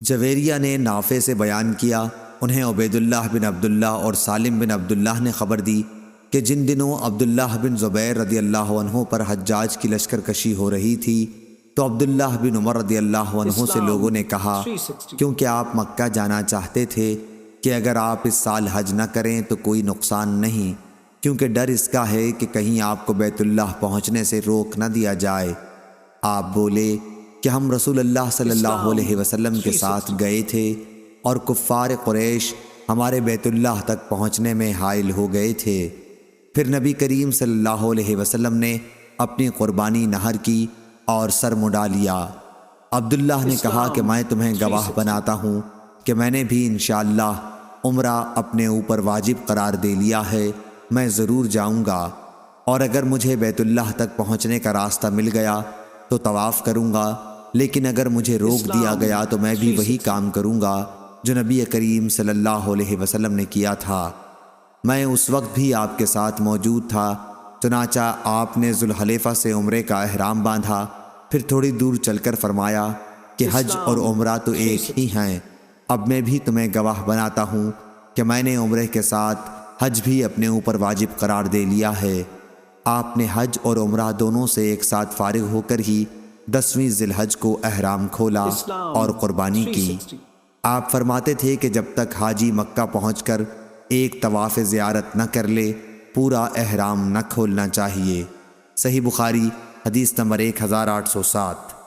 جویریہ نے نافع سے بیان کیا، انہیں عبید اللہ بن عبداللہ اور سالم بن عبداللہ نے خبر دی کہ جن دنوں عبداللہ بن زبیر رضی اللہ عنہ پر حجاج کی لشکر کشی ہو رہی تھی تو عبداللہ بن عمر رضی اللہ عنہ سے لوگوں نے کہا، کیونکہ آپ مکہ جانا چاہتے تھے کہ اگر آپ اس سال حج نہ کریں تو کوئی نقصان نہیں، کیونکہ ڈر اس کا ہے کہ کہیں آپ کو بیت اللہ پہنچنے سے روک نہ دیا جائے۔ آپ بولے کہ ہم رسول اللہ صلی اللہ علیہ وسلم کے ساتھ گئے تھے اور کفار قریش ہمارے بیت اللہ تک پہنچنے میں حائل ہو گئے تھے۔ پھر نبی کریم صلی اللہ علیہ وسلم نے اپنی قربانی نحر کی اور سر مڈا لیا۔ عبداللہ نے کہا کہ میں تمہیں گواہ بناتا ہوں کہ میں نے بھی انشاءاللہ عمرہ اپنے اوپر واجب قرار دے لیا ہے، میں ضرور جاؤں گا، اور اگر مجھے بیت اللہ تک پہنچنے کا راستہ مل گیا تو طواف کروں گا، لیکن اگر مجھے روک دیا گیا تو میں بھی وہی کام کروں گا جو نبی کریم صلی اللہ علیہ وسلم نے کیا تھا۔ میں اس وقت بھی آپ کے ساتھ موجود تھا، چنانچہ آپ نے ذوالحلیفہ سے عمرے کا احرام باندھا، پھر تھوڑی دور چل کر فرمایا کہ حج اور عمرہ تو ایک ہی ہیں۔ اب میں بھی تمہیں گواہ بناتا ہوں کہ میں نے عمرے کے ساتھ حج بھی اپنے اوپر واجب قرار دے لیا ہے۔ آپ نے حج اور عمرہ دونوں سے ایک ساتھ فارغ ہو کر ہی 10ویں ذی الحج کو احرام کھولا اور قربانی کی۔ آپ فرماتے تھے کہ جب تک حاجی مکہ پہنچ کر ایک طواف زیارت نہ کر لے پورا احرام نہ کھولنا چاہیے۔ صحیح بخاری حدیث نمبر 1807۔